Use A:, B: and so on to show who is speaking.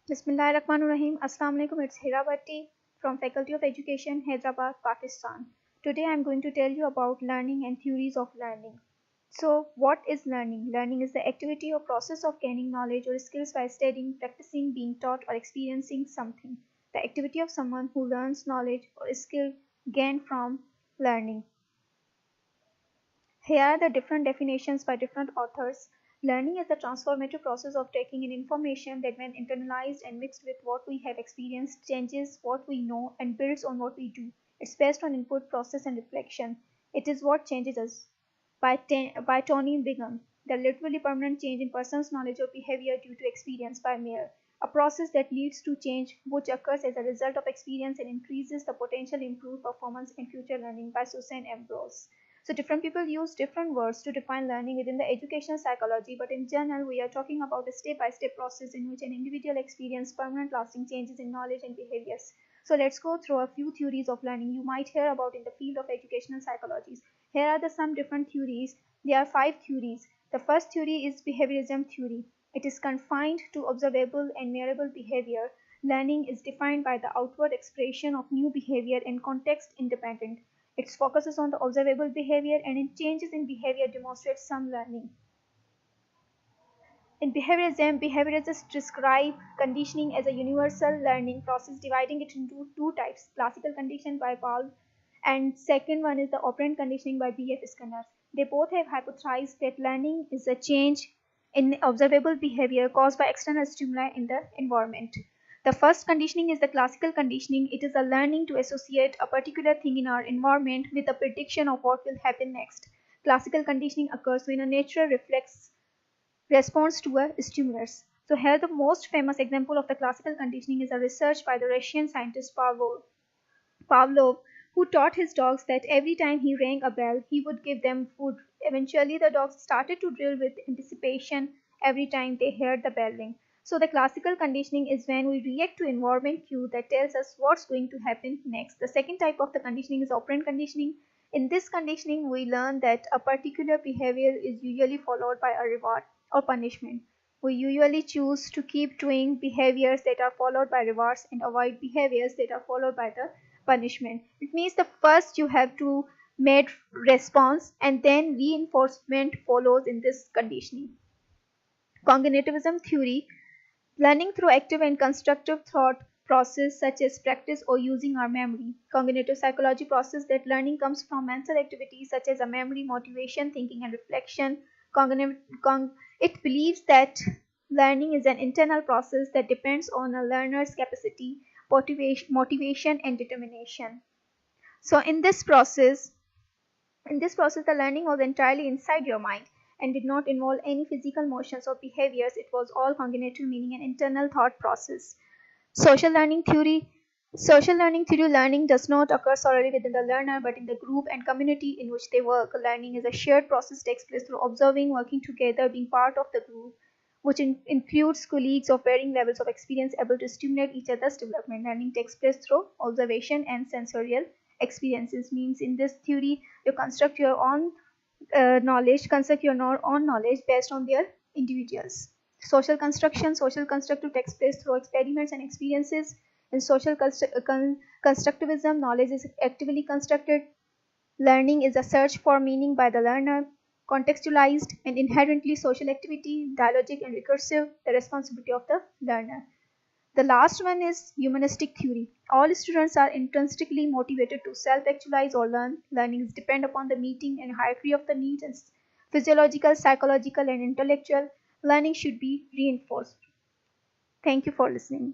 A: Bismillahirrahmanirrahim. Assalamu alaikum. It's Hira from Faculty of Education, Hyderabad, Pakistan. Today I'm going to tell you about learning and theories of learning. So, what is learning? Learning is the activity or process of gaining knowledge or skills by studying, practicing, being taught, or experiencing something. The activity of someone who learns knowledge or skill gained from learning. Here are the different definitions by different authors. Learning is the transformative process of taking in information that, when internalized and mixed with what we have experienced, changes what we know and builds on what we do. It's based on input, process, and reflection. It is what changes us. By Tony Bingham. The literally permanent change in person's knowledge or behavior due to experience by Mayer. A process that leads to change which occurs as a result of experience and increases the potential improved performance in future learning by Susan Ambrose. So different people use different words to define learning within the educational psychology, but in general we are talking about a step-by-step process in which an individual experiences permanent lasting changes in knowledge and behaviors. So let's go through a few theories of learning you might hear about in the field of educational psychology. Here are some different theories. There are 5 theories. The first theory is behaviorism theory. It is confined to observable and measurable behavior. Learning is defined by the outward expression of new behavior and context independent. It focuses on the observable behavior, and in changes in behavior demonstrates some learning. In behaviorism, behaviorists describe conditioning as a universal learning process, dividing it into 2 types: classical conditioning by Paul, and second one is the operant conditioning by B.F. Skinner. They both have hypothesized that learning is a change in observable behavior caused by external stimuli in the environment. The first conditioning is the classical conditioning. It is a learning to associate a particular thing in our environment with a prediction of what will happen next. Classical conditioning occurs when a natural reflex responds to a stimulus. So here the most famous example of the classical conditioning is a research by the Russian scientist Pavlov, who taught his dogs that every time he rang a bell, he would give them food. Eventually, the dogs started to drill with anticipation every time they heard the bell ring. So the classical conditioning is when we react to environment cue that tells us what's going to happen next. The second type of the conditioning is operant conditioning. In this conditioning, we learn that a particular behavior is usually followed by a reward or punishment. We usually choose to keep doing behaviors that are followed by rewards and avoid behaviors that are followed by the punishment. It means the first you have to make response and then reinforcement follows in this conditioning. Cognitivism theory. Learning through active and constructive thought process such as practice or using our memory. Cognitive psychology process that learning comes from mental activities such as a memory, motivation, thinking, and reflection. It believes that learning is an internal process that depends on a learner's capacity, motivation, and determination. So in this process, the learning was entirely inside your mind and did not involve any physical motions or behaviors. It was all cognitive, meaning an internal thought process. Social learning theory. Learning does not occur solely within the learner but in the group and community in which they work. Learning is a shared process that takes place through observing, working together, being part of the group, which includes colleagues of varying levels of experience able to stimulate each other's development. Learning takes place through observation and sensorial experiences. Means in this theory, you construct your own knowledge based on their individuals. Social constructive takes place through experiments and experiences. In social constructivism, knowledge is actively constructed. Learning is a search for meaning by the learner, contextualized and inherently social activity, dialogic and recursive, the responsibility of the learner. The last one is humanistic theory. All students are intrinsically motivated to self-actualize or learn. Learning is dependent upon the meeting and hierarchy of the needs and physiological, psychological, and intellectual. Learning should be reinforced. Thank you for listening.